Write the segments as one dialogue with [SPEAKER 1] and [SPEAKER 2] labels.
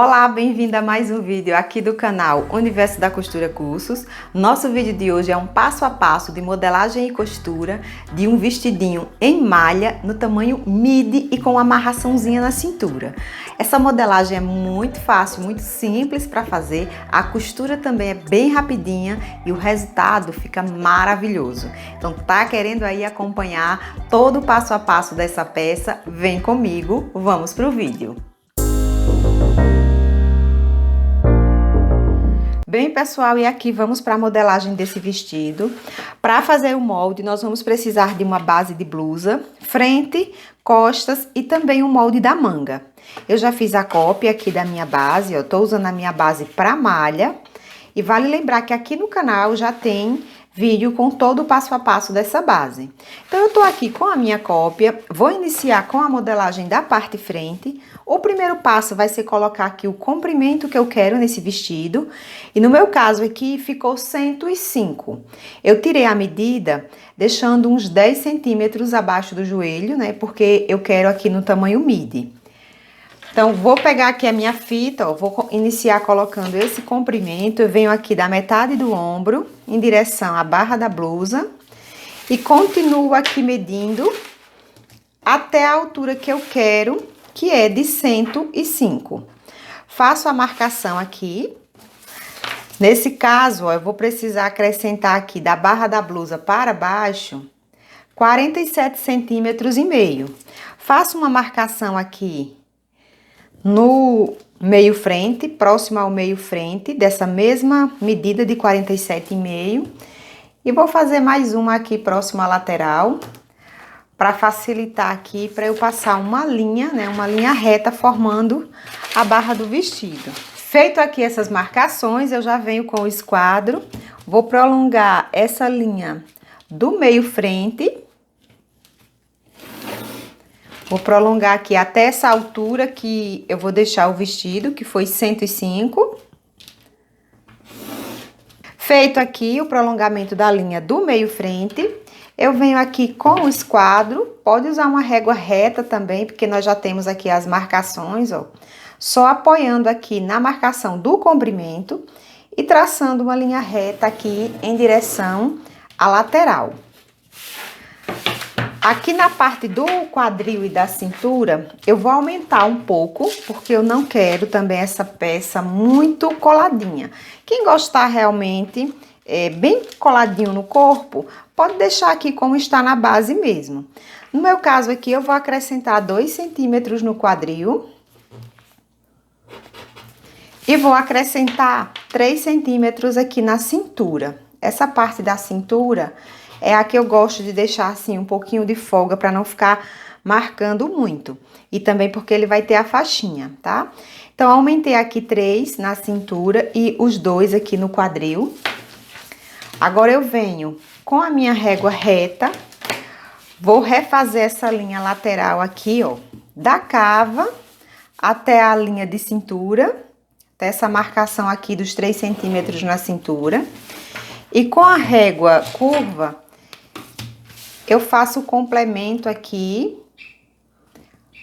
[SPEAKER 1] Olá, bem-vinda a mais um vídeo aqui do canal Universo da Costura Cursos. Nosso vídeo de hoje é um passo a passo de modelagem e costura de um vestidinho em malha no tamanho midi e com amarraçãozinha na cintura. Essa modelagem é muito fácil, muito simples para fazer, a costura também é bem rapidinha e o resultado fica maravilhoso. Então tá querendo aí acompanhar todo o passo a passo dessa peça? Vem comigo, vamos pro vídeo. Bem, pessoal, e aqui vamos para a modelagem desse vestido. Para fazer o molde, nós vamos precisar de uma base de blusa, frente, costas e também o molde da manga. Eu já fiz a cópia aqui da minha base, eu tô usando a minha base para malha. E vale lembrar que aqui no canal já tem vídeo com todo o passo a passo dessa base. Então, eu tô aqui com a minha cópia, vou iniciar com a modelagem da parte frente. O primeiro passo vai ser colocar aqui o comprimento que eu quero nesse vestido. E no meu caso aqui ficou 105. Eu tirei a medida deixando uns 10 centímetros abaixo do joelho, né? Porque eu quero aqui no tamanho midi. Então, vou pegar aqui a minha fita, ó, vou iniciar colocando esse comprimento. Eu venho aqui da metade do ombro em direção à barra da blusa e continuo aqui medindo até a altura que eu quero, que é de 105. Faço a marcação aqui. Nesse caso, ó, eu vou precisar acrescentar aqui da barra da blusa para baixo 47 centímetros e meio. Faço uma marcação aqui no meio frente, próximo ao meio frente, dessa mesma medida de 47,5. E vou fazer mais uma aqui próximo à lateral, para facilitar aqui, para eu passar uma linha, né, uma linha reta formando a barra do vestido. Feito aqui essas marcações, eu já venho com o esquadro, vou prolongar essa linha do meio frente. Vou prolongar aqui até essa altura que eu vou deixar o vestido, que foi 105. Feito aqui o prolongamento da linha do meio frente, eu venho aqui com o esquadro, pode usar uma régua reta também, porque nós já temos aqui as marcações, ó. Só apoiando aqui na marcação do comprimento e traçando uma linha reta aqui em direção à lateral. Aqui na parte do quadril e da cintura, eu vou aumentar um pouco, porque eu não quero também essa peça muito coladinha. Quem gostar realmente bem coladinho no corpo, pode deixar aqui como está na base mesmo. No meu caso aqui, eu vou acrescentar 2 centímetros no quadril. E vou acrescentar 3 centímetros aqui na cintura. Essa parte da cintura é a que eu gosto de deixar assim um pouquinho de folga para não ficar marcando muito. E também porque ele vai ter a faixinha, tá? Então, aumentei aqui 3 na cintura e os 2 aqui no quadril. Agora, eu venho com a minha régua reta, vou refazer essa linha lateral aqui, ó, da cava até a linha de cintura, até essa marcação aqui dos 3 centímetros na cintura. E com a régua curva, eu faço o complemento aqui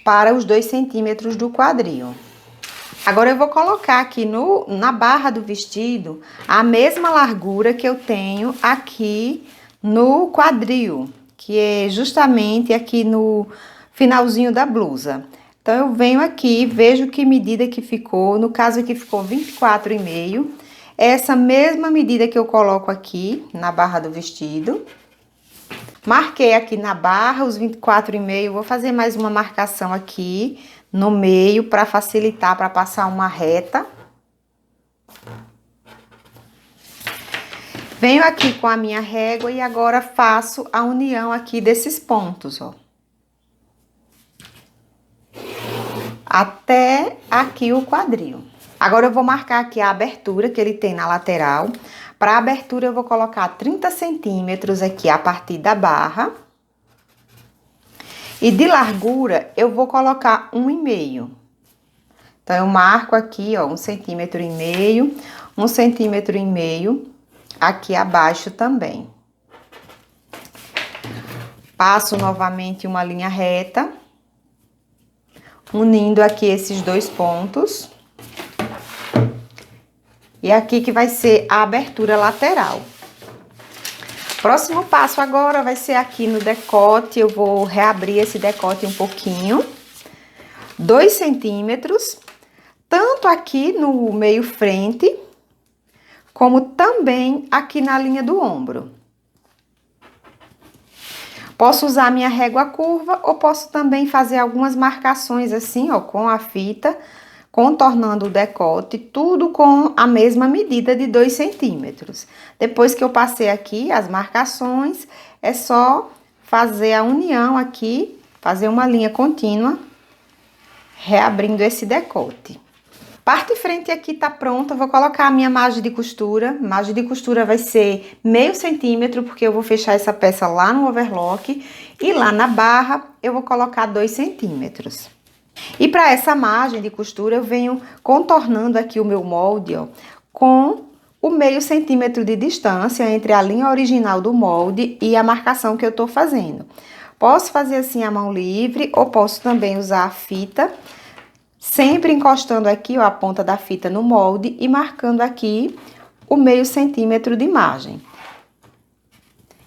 [SPEAKER 1] para os 2 centímetros do quadril. Agora, eu vou colocar aqui na barra do vestido a mesma largura que eu tenho aqui no quadril, que é justamente aqui no finalzinho da blusa. Então, eu venho aqui, vejo que medida que ficou, no caso aqui ficou 24,5. Essa mesma medida que eu coloco aqui na barra do vestido. Marquei aqui na barra os 24,5, vou fazer mais uma marcação aqui no meio para facilitar, para passar uma reta. Venho aqui com a minha régua e agora faço a união aqui desses pontos, ó. Até aqui o quadril. Agora, eu vou marcar aqui a abertura que ele tem na lateral. Para a abertura, eu vou colocar 30 centímetros aqui a partir da barra. E de largura, eu vou colocar 1,5. Então, eu marco aqui, ó, 1,5 centímetro, 1,5 centímetro aqui abaixo também. Passo novamente uma linha reta, unindo aqui esses 2 pontos. E aqui que vai ser a abertura lateral. Próximo passo agora vai ser aqui no decote. Eu vou reabrir esse decote um pouquinho. 2 centímetros. Tanto aqui no meio frente, como também aqui na linha do ombro. Posso usar minha régua curva ou posso também fazer algumas marcações assim, ó, com a fita, contornando o decote, tudo com a mesma medida de 2 centímetros. Depois que eu passei aqui as marcações, é só fazer a união aqui, fazer uma linha contínua, reabrindo esse decote. Parte frente aqui tá pronta, vou colocar a minha margem de costura. Margem de costura vai ser meio centímetro, porque eu vou fechar essa peça lá no overlock. E lá na barra eu vou colocar 2 centímetros. E para essa margem de costura eu venho contornando aqui o meu molde, ó, com o meio centímetro de distância entre a linha original do molde e a marcação que eu tô fazendo. Posso fazer assim a mão livre ou posso também usar a fita, sempre encostando aqui, ó, a ponta da fita no molde e marcando aqui o meio centímetro de margem.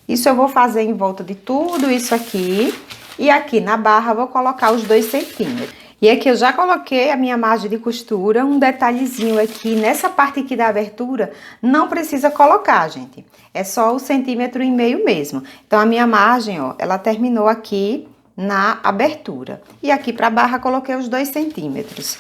[SPEAKER 1] Isso eu vou fazer em volta de tudo isso aqui. E aqui na barra eu vou colocar os 2 centímetros. E aqui eu já coloquei a minha margem de costura, um detalhezinho aqui nessa parte aqui da abertura, não precisa colocar, gente. É só o 1,5 centímetro mesmo. Então a minha margem, ó, ela terminou aqui na abertura. E aqui para a barra coloquei os 2 centímetros.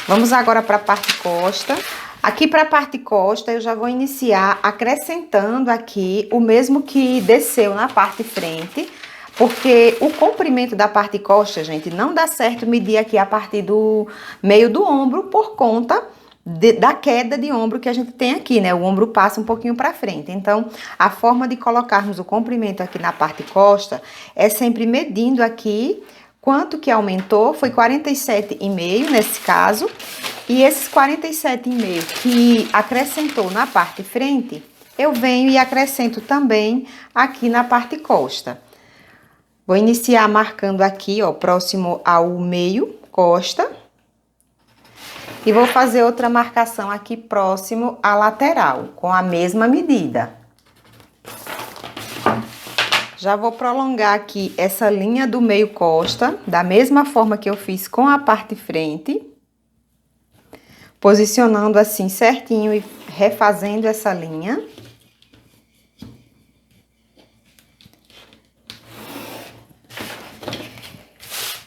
[SPEAKER 1] Vamos agora para a parte costa. Aqui para a parte costa eu já vou iniciar acrescentando aqui o mesmo que desceu na parte frente, porque o comprimento da parte costa, gente, não dá certo medir aqui a partir do meio do ombro por conta da queda de ombro que a gente tem aqui, né? O ombro passa um pouquinho para frente. Então, a forma de colocarmos o comprimento aqui na parte costa é sempre medindo aqui quanto que aumentou, foi 47,5 nesse caso. E esses 47,5 que acrescentou na parte frente, eu venho e acrescento também aqui na parte costa. Vou iniciar marcando aqui, ó, próximo ao meio, costa. E vou fazer outra marcação aqui próximo à lateral, com a mesma medida. Já vou prolongar aqui essa linha do meio costa, da mesma forma que eu fiz com a parte frente. Posicionando assim certinho e refazendo essa linha.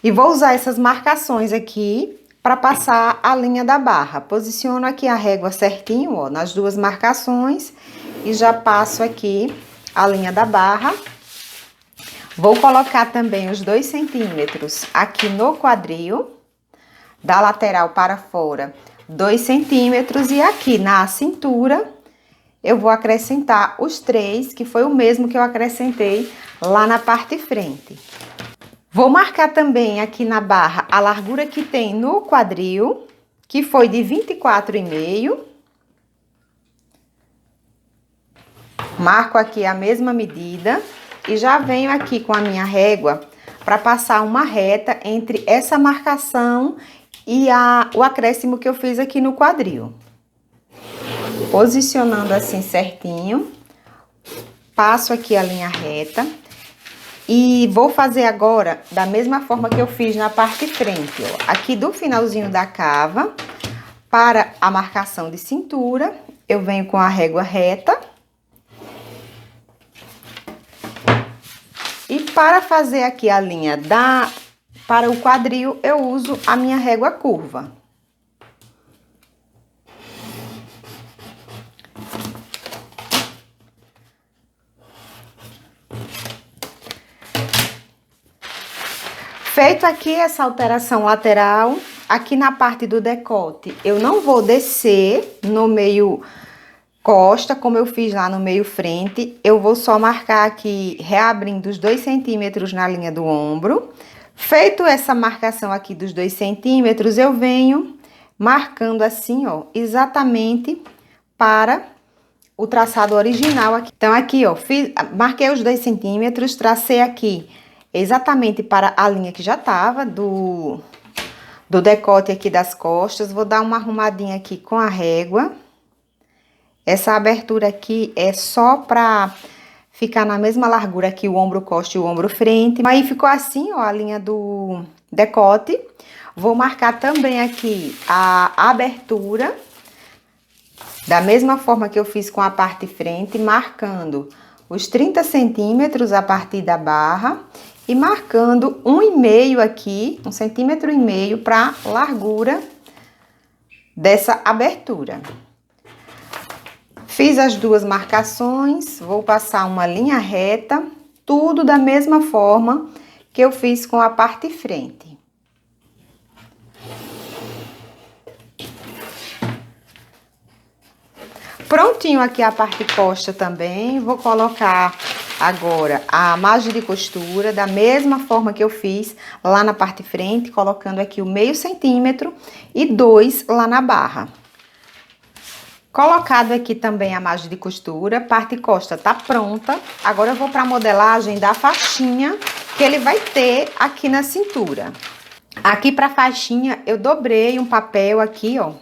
[SPEAKER 1] E vou usar essas marcações aqui para passar a linha da barra. Posiciono aqui a régua certinho, ó, nas duas marcações e já passo aqui a linha da barra. Vou colocar também os 2 centímetros aqui no quadril, da lateral para fora, 2 centímetros, e aqui na cintura eu vou acrescentar os 3, que foi o mesmo que eu acrescentei lá na parte frente. Vou marcar também aqui na barra a largura que tem no quadril, que foi de 24,5. Marco aqui a mesma medida e já venho aqui com a minha régua para passar uma reta entre essa marcação e o acréscimo que eu fiz aqui no quadril. Posicionando assim certinho, passo aqui a linha reta. E vou fazer agora da mesma forma que eu fiz na parte frente, ó. Aqui do finalzinho da cava, para a marcação de cintura, eu venho com a régua reta. E para fazer aqui a linha para o quadril, eu uso a minha régua curva. Feito aqui essa alteração lateral, aqui na parte do decote, eu não vou descer no meio costa, como eu fiz lá no meio frente. Eu vou só marcar aqui, reabrindo os 2 centímetros na linha do ombro. Feito essa marcação aqui dos 2 centímetros, eu venho marcando assim, ó, exatamente para o traçado original aqui. Então, aqui, ó, marquei os 2 centímetros, tracei aqui exatamente para a linha que já tava do decote aqui das costas. Vou dar uma arrumadinha aqui com a régua. Essa abertura aqui é só pra ficar na mesma largura que o ombro costa e o ombro frente. Aí ficou assim, ó, a linha do decote. Vou marcar também aqui a abertura, da mesma forma que eu fiz com a parte frente, marcando os 30 centímetros a partir da barra e marcando 1,5 aqui, 1,5 centímetro para largura dessa abertura. Fiz as duas marcações, vou passar uma linha reta, tudo da mesma forma que eu fiz com a parte frente. Prontinho aqui a parte costa também, vou colocar agora a margem de costura, da mesma forma que eu fiz lá na parte frente, colocando aqui o 0,5 centímetro e 2 lá na barra. Colocado aqui também a margem de costura, parte costa tá pronta. Agora eu vou para a modelagem da faixinha que ele vai ter aqui na cintura. Aqui para a faixinha eu dobrei um papel aqui, ó.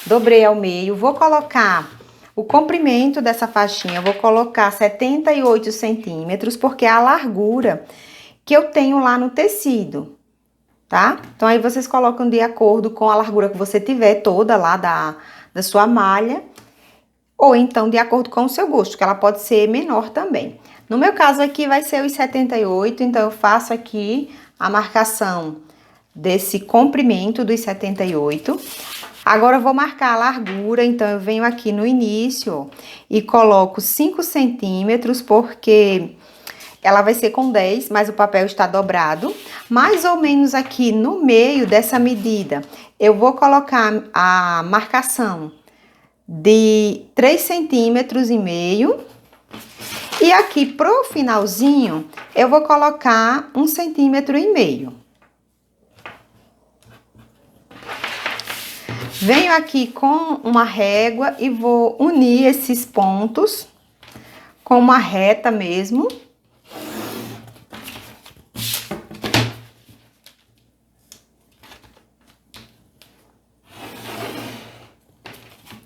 [SPEAKER 1] Dobrei ao meio, vou colocar o comprimento dessa faixinha, vou colocar 78 centímetros, porque é a largura que eu tenho lá no tecido, tá? Então, aí vocês colocam de acordo com a largura que você tiver toda lá da sua malha, ou então de acordo com o seu gosto, que ela pode ser menor também. No meu caso aqui vai ser os 78, então eu faço aqui a marcação desse comprimento dos 78. Agora eu vou marcar a largura, então eu venho aqui no início, ó, e coloco 5 centímetros, porque ela vai ser com 10, mas o papel está dobrado. Mais ou menos aqui no meio dessa medida, eu vou colocar a marcação de 3,5 centímetros. E aqui pro finalzinho, eu vou colocar 1,5 centímetro. Venho aqui com uma régua e vou unir esses pontos com uma reta mesmo.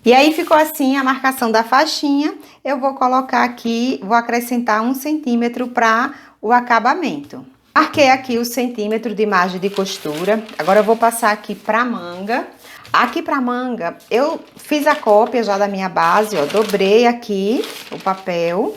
[SPEAKER 1] E aí ficou assim a marcação da faixinha. Eu vou colocar aqui, vou acrescentar 1 centímetro para o acabamento. Marquei aqui o centímetro de margem de costura. Agora eu vou passar aqui para manga. Aqui pra manga, eu fiz a cópia já da minha base, ó, dobrei aqui o papel.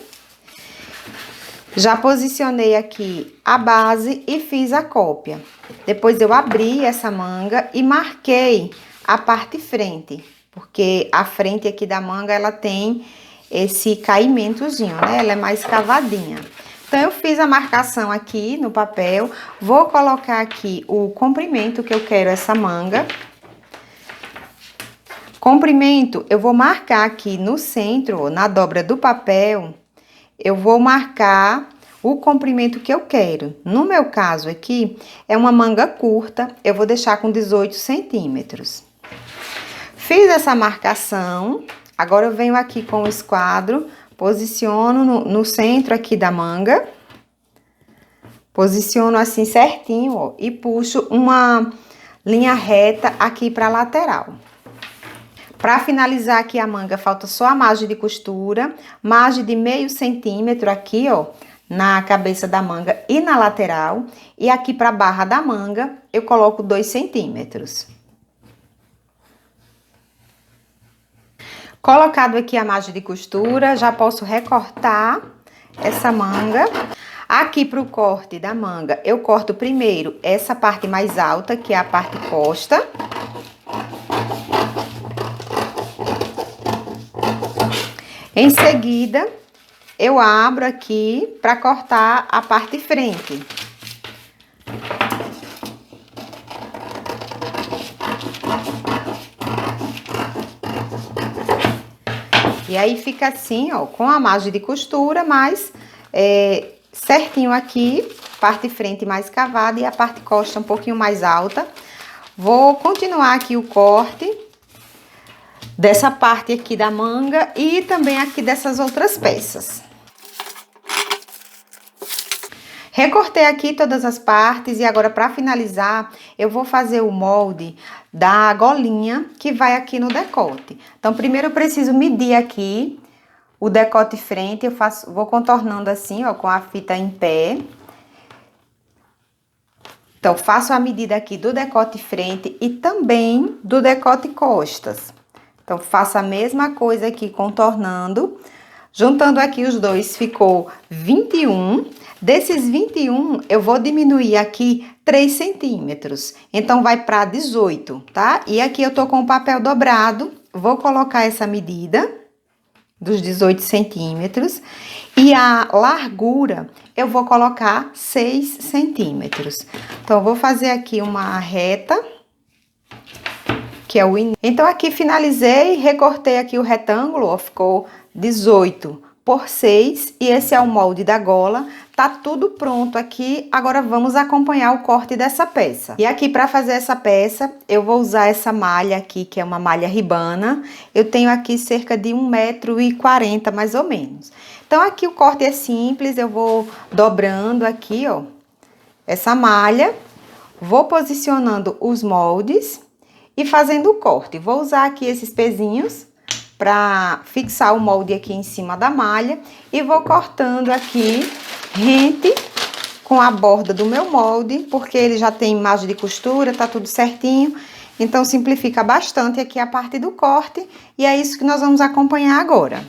[SPEAKER 1] Já posicionei aqui a base e fiz a cópia. Depois eu abri essa manga e marquei a parte frente, porque a frente aqui da manga, ela tem esse caimentozinho, né? Ela é mais cavadinha. Então, eu fiz a marcação aqui no papel, vou colocar aqui o comprimento que eu quero essa manga. Comprimento, eu vou marcar aqui no centro, na dobra do papel, eu vou marcar o comprimento que eu quero. No meu caso aqui, é uma manga curta, eu vou deixar com 18 centímetros. Fiz essa marcação, agora eu venho aqui com o esquadro, posiciono no centro aqui da manga, posiciono assim certinho, ó, e puxo uma linha reta aqui para a lateral. Para finalizar aqui a manga, falta só a margem de costura, margem de 0,5 centímetro aqui, ó, na cabeça da manga e na lateral. E aqui para a barra da manga, eu coloco 2 centímetros. Colocado aqui a margem de costura, já posso recortar essa manga. Aqui para o corte da manga, eu corto primeiro essa parte mais alta, que é a parte costa. Em seguida, eu abro aqui para cortar a parte frente. E aí fica assim, ó, com a margem de costura, mas certinho aqui, parte frente mais cavada e a parte costa um pouquinho mais alta. Vou continuar aqui o corte dessa parte aqui da manga e também aqui dessas outras peças. Recortei aqui todas as partes e agora para finalizar, eu vou fazer o molde da golinha que vai aqui no decote. Então, primeiro eu preciso medir aqui o decote frente, vou contornando assim, ó, com a fita em pé. Então, faço a medida aqui do decote frente e também do decote costas. Então, faço a mesma coisa aqui, contornando. Juntando aqui os dois, ficou 21. Desses 21, eu vou diminuir aqui 3 centímetros. Então, vai para 18, tá? E aqui eu tô com o papel dobrado. Vou colocar essa medida dos 18 centímetros. E a largura, eu vou colocar 6 centímetros. Então, eu vou fazer aqui uma reta, que é o início. Então, aqui finalizei, recortei aqui o retângulo, ó, ficou 18 por 6, e esse é o molde da gola. Tá tudo pronto aqui, agora vamos acompanhar o corte dessa peça. E aqui para fazer essa peça, eu vou usar essa malha aqui, que é uma malha ribana. Eu tenho aqui cerca de 1,40 m, mais ou menos. Então, aqui o corte é simples, eu vou dobrando aqui, ó, essa malha, vou posicionando os moldes e fazendo o corte. Vou usar aqui esses pezinhos para fixar o molde aqui em cima da malha e vou cortando aqui rente com a borda do meu molde, porque ele já tem imagem de costura, tá tudo certinho. Então, simplifica bastante aqui a parte do corte e é isso que nós vamos acompanhar agora.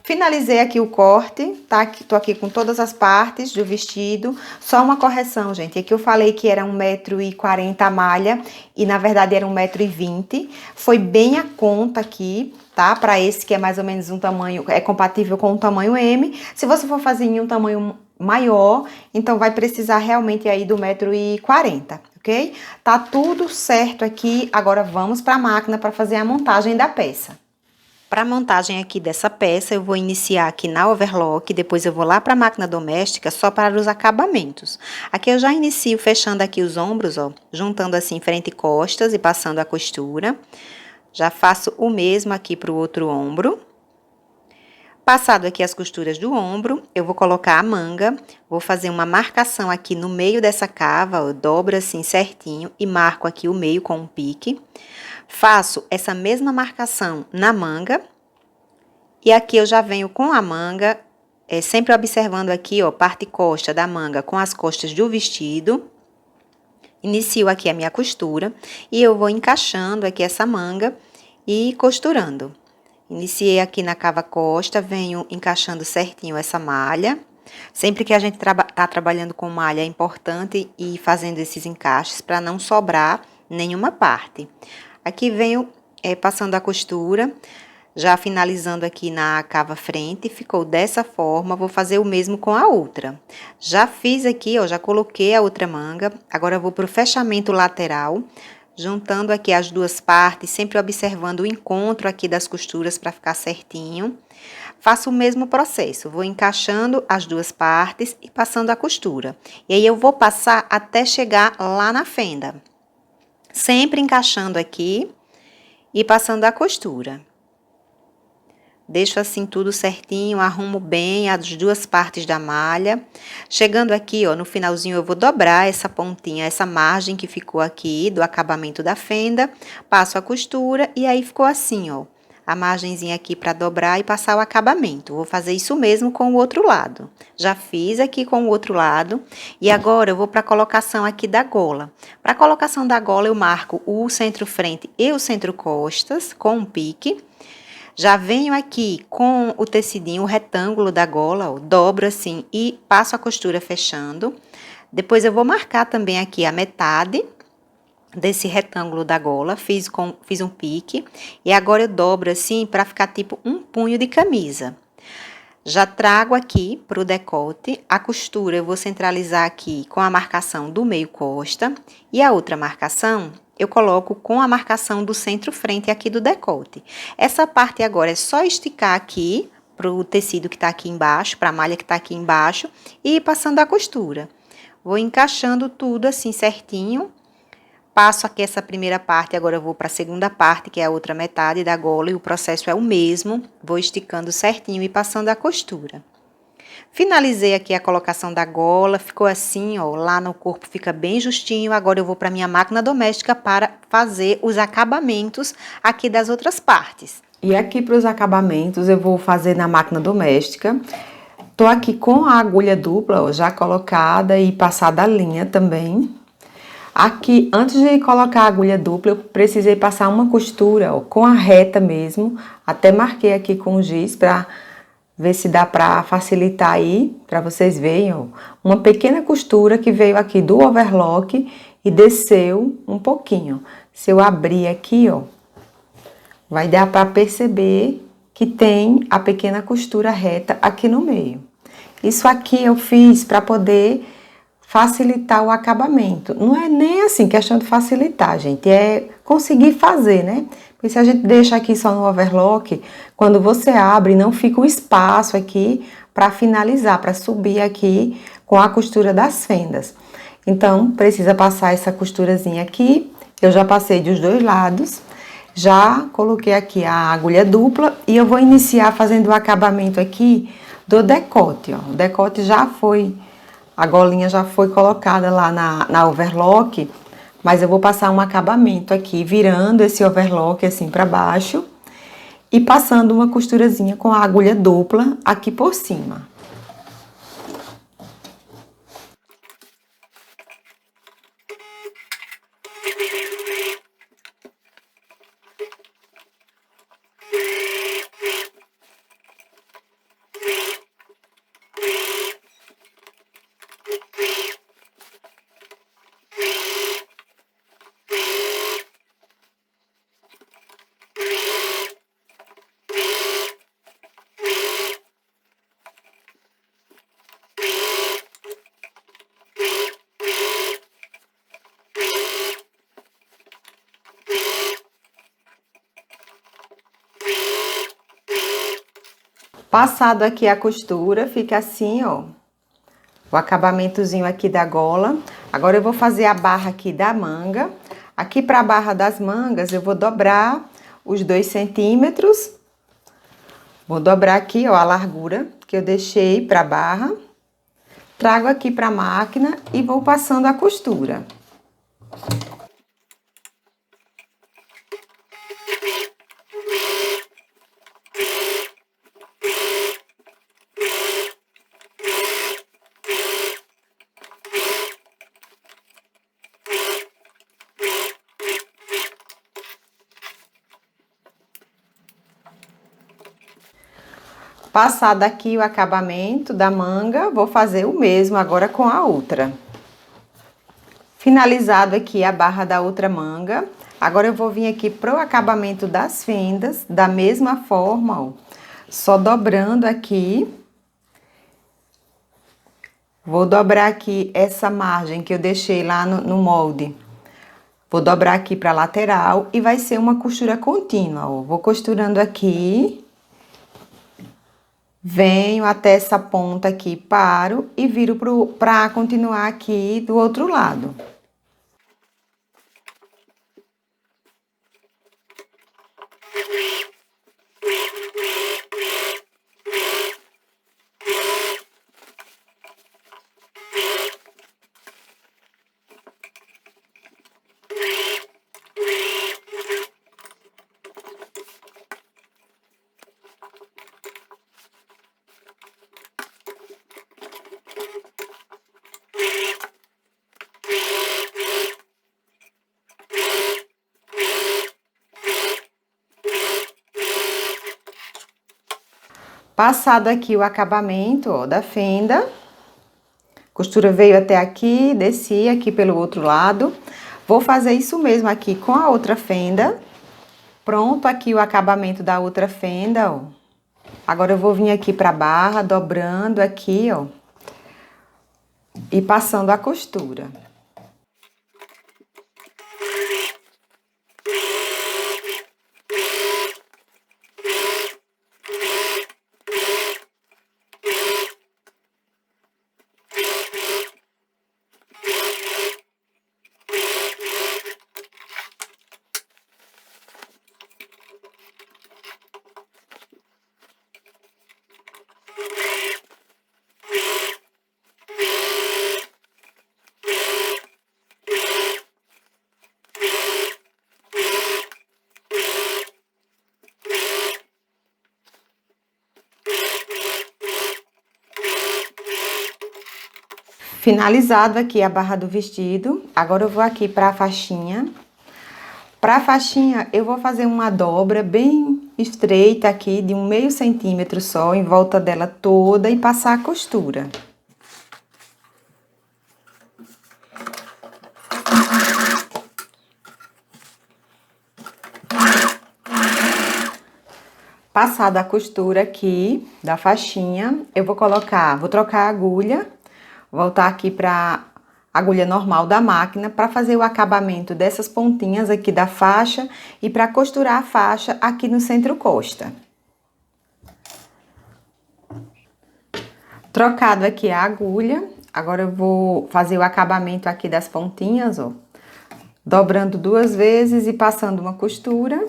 [SPEAKER 1] Finalizei aqui o corte, tá? Tô aqui com todas as partes do vestido. Só uma correção, gente. Aqui eu falei que era 1,40 m a malha e na verdade era 1,20 m. Foi bem a conta aqui, tá? Para esse que é mais ou menos um tamanho, é compatível com o tamanho M. Se você for fazer em um tamanho maior, então vai precisar realmente aí do 1,40 m, ok? Tá tudo certo aqui. Agora vamos para a máquina para fazer a montagem da peça. Para a montagem aqui dessa peça, eu vou iniciar aqui na overlock, depois eu vou lá para a máquina doméstica só para os acabamentos. Aqui eu já inicio fechando aqui os ombros, ó, juntando assim frente e costas e passando a costura. Já faço o mesmo aqui para o outro ombro. Passado aqui as costuras do ombro, eu vou colocar a manga, vou fazer uma marcação aqui no meio dessa cava, ó, dobro assim certinho e marco aqui o meio com um pique. Faço essa mesma marcação na manga, e aqui eu já venho com a manga, sempre observando aqui, ó, parte costa da manga com as costas do vestido. Inicio aqui a minha costura, e eu vou encaixando aqui essa manga e costurando. Iniciei aqui na cava costa, venho encaixando certinho essa malha. Sempre que a gente tá trabalhando com malha, é importante ir fazendo esses encaixes para não sobrar nenhuma parte. Aqui venho passando a costura, já finalizando aqui na cava frente, ficou dessa forma. Vou fazer o mesmo com a outra. Já fiz aqui, ó, já coloquei a outra manga, agora eu vou pro fechamento lateral, juntando aqui as duas partes, sempre observando o encontro aqui das costuras para ficar certinho. Faço o mesmo processo, vou encaixando as duas partes e passando a costura. E aí eu vou passar até chegar lá na fenda. Sempre encaixando aqui e passando a costura. Deixo assim tudo certinho, arrumo bem as duas partes da malha. Chegando aqui, ó, no finalzinho eu vou dobrar essa pontinha, essa margem que ficou aqui do acabamento da fenda. Passo a costura e aí ficou assim, ó. A margenzinha aqui para dobrar e passar o acabamento. Vou fazer isso mesmo com o outro lado. Já fiz aqui com o outro lado. E agora eu vou para a colocação aqui da gola. Para a colocação da gola eu marco o centro-frente e o centro-costas com um pique. Já venho aqui com o tecidinho, o retângulo da gola, ó, dobro assim e passo a costura fechando. Depois eu vou marcar também aqui a metade desse retângulo da gola, fiz um pique. E agora eu dobro assim para ficar tipo um punho de camisa. Já trago aqui para o decote, a costura eu vou centralizar aqui com a marcação do meio costa. E a outra marcação eu coloco com a marcação do centro-frente aqui do decote. Essa parte agora é só esticar aqui para o tecido que tá aqui embaixo, para a malha que tá aqui embaixo, e ir passando a costura. Vou encaixando tudo assim certinho. Passo aqui essa primeira parte, agora eu vou para a segunda parte, que é a outra metade da gola, e o processo é o mesmo. Vou esticando certinho e passando a costura. Finalizei aqui a colocação da gola, ficou assim, ó, lá no corpo fica bem justinho. Agora eu vou para minha máquina doméstica para fazer os acabamentos aqui das outras partes. E aqui para os acabamentos eu vou fazer na máquina doméstica. Tô aqui com a agulha dupla, ó, já colocada e passada a linha também. Aqui, antes de colocar a agulha dupla, eu precisei passar uma costura, ó, com a reta mesmo. Até marquei aqui com o giz para ver se dá para facilitar aí, para vocês verem, ó, uma pequena costura que veio aqui do overlock e desceu um pouquinho. Se eu abrir aqui, ó, vai dar para perceber que tem a pequena costura reta aqui no meio. Isso aqui eu fiz para poder facilitar o acabamento. Não é nem assim questão de facilitar, gente, é conseguir fazer, né? Porque se a gente deixa aqui só no overlock, quando você abre, não fica o espaço aqui para finalizar, para subir aqui com a costura das fendas. Então, precisa passar essa costurazinha aqui. Eu já passei dos dois lados, já coloquei aqui a agulha dupla e eu vou iniciar fazendo o acabamento aqui do decote, ó. O decote já foi, a golinha já foi colocada lá na overlock, mas eu vou passar um acabamento aqui, virando esse overlock assim para baixo e passando uma costurazinha com a agulha dupla aqui por cima. Passado aqui a costura, fica assim, ó, o acabamentozinho aqui da gola. Agora eu vou fazer a barra aqui da manga. Aqui para a barra das mangas, eu vou dobrar os 2 centímetros. Vou dobrar aqui, ó, a largura que eu deixei para a barra. Trago aqui para a máquina e vou passando a costura. Passado aqui o acabamento da manga, vou fazer o mesmo agora com a outra. Finalizado aqui a barra da outra manga, agora eu vou vir aqui pro acabamento das fendas, da mesma forma, ó. Só dobrando aqui. Vou dobrar aqui essa margem que eu deixei lá no molde. Vou dobrar aqui pra lateral e vai ser uma costura contínua, ó. Vou costurando aqui. Venho até essa ponta aqui, paro e viro pra continuar aqui do outro lado. Passado aqui o acabamento, ó, da fenda, costura veio até aqui, desci aqui pelo outro lado. Vou fazer isso mesmo aqui com a outra fenda. Pronto aqui o acabamento da outra fenda, ó. Agora eu vou vir aqui pra barra, dobrando aqui, ó, e passando a costura. Finalizado aqui a barra do vestido, agora eu vou aqui para a faixinha. Para a faixinha, eu vou fazer uma dobra bem estreita aqui, de 1/2 centímetro só, em volta dela toda e passar a costura. Passada a costura aqui da faixinha, eu vou trocar a agulha, voltar aqui para agulha normal da máquina para fazer o acabamento dessas pontinhas aqui da faixa e para costurar a faixa aqui no centro-costa. Trocado aqui a agulha, agora eu vou fazer o acabamento aqui das pontinhas, ó, dobrando 2 vezes e passando uma costura.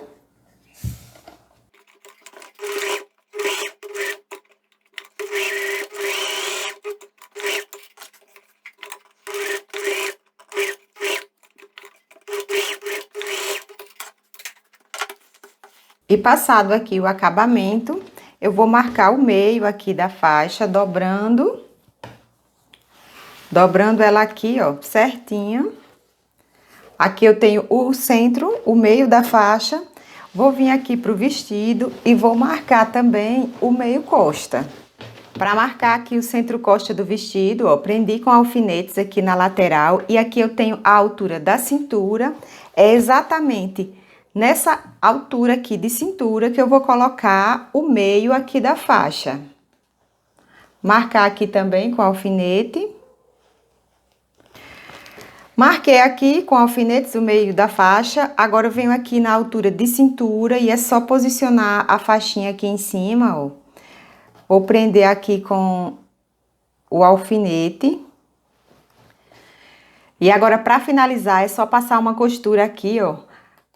[SPEAKER 1] E passado aqui o acabamento, eu vou marcar o meio aqui da faixa, dobrando ela aqui, ó, certinha. Aqui eu tenho o centro, o meio da faixa. Vou vir aqui pro vestido e vou marcar também o meio costa. Para marcar aqui o centro costa do vestido, ó, prendi com alfinetes aqui na lateral. E aqui eu tenho a altura da cintura, é exatamente nessa altura aqui de cintura que eu vou colocar o meio aqui da faixa. Marcar aqui também com alfinete. Marquei aqui com alfinetes o meio da faixa, agora eu venho aqui na altura de cintura e é só posicionar a faixinha aqui em cima, ó. Vou prender aqui com o alfinete. E agora, para finalizar, é só passar uma costura aqui, ó,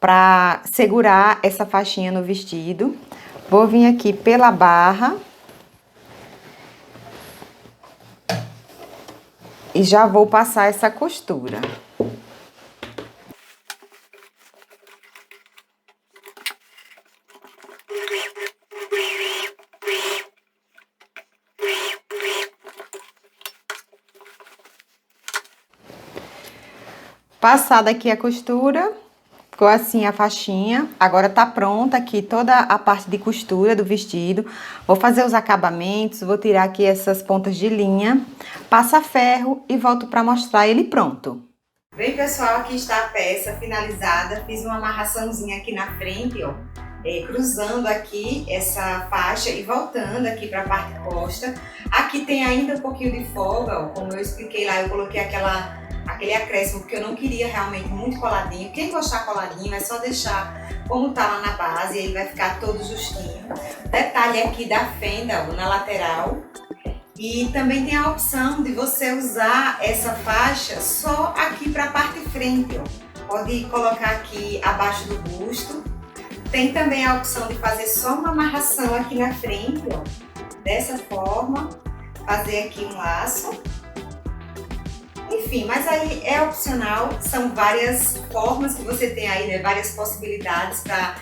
[SPEAKER 1] para segurar essa faixinha no vestido. Vou vir aqui pela barra. E já vou passar essa costura. Passada aqui a costura, Ficou assim a faixinha. Agora tá pronta aqui toda a parte de costura do vestido. Vou fazer os acabamentos, vou tirar aqui essas pontas de linha, passa ferro e volto para mostrar ele pronto. Bem, pessoal, aqui está a peça finalizada. Fiz uma amarraçãozinha aqui na frente, ó, cruzando aqui essa faixa e voltando aqui para a parte costa. Aqui tem ainda um pouquinho de folga, ó, como eu expliquei lá, eu coloquei aquele acréscimo porque eu não queria realmente muito coladinho. Quem gostar coladinho é só deixar como tá lá na base, ele vai ficar todo justinho. Detalhe aqui da fenda, ó, na lateral. E também tem a opção de você usar essa faixa só aqui para a parte frente, ó. Pode colocar aqui abaixo do busto. Tem também a opção de fazer só uma amarração aqui na frente, ó. Dessa forma, fazer aqui um laço. Enfim, mas aí é opcional, são várias formas que você tem aí, né? Várias possibilidades para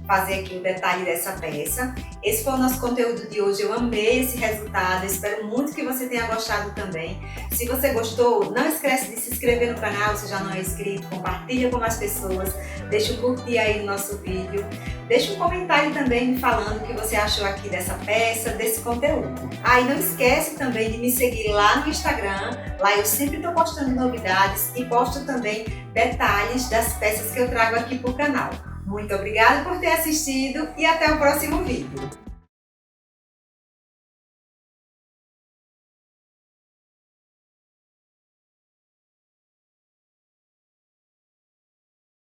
[SPEAKER 1] fazer aqui o detalhe dessa peça. Esse foi o nosso conteúdo de hoje, eu amei esse resultado, espero muito que você tenha gostado também. Se você gostou, não esquece de se inscrever no canal, se já não é inscrito, compartilha com mais pessoas, deixa um curtir aí no nosso vídeo, deixa um comentário também me falando o que você achou aqui dessa peça, desse conteúdo. Ah, e não esquece também de me seguir lá no Instagram, lá eu sempre estou postando novidades e posto também detalhes das peças que eu trago aqui para o canal. Muito obrigada por ter assistido e até o próximo vídeo.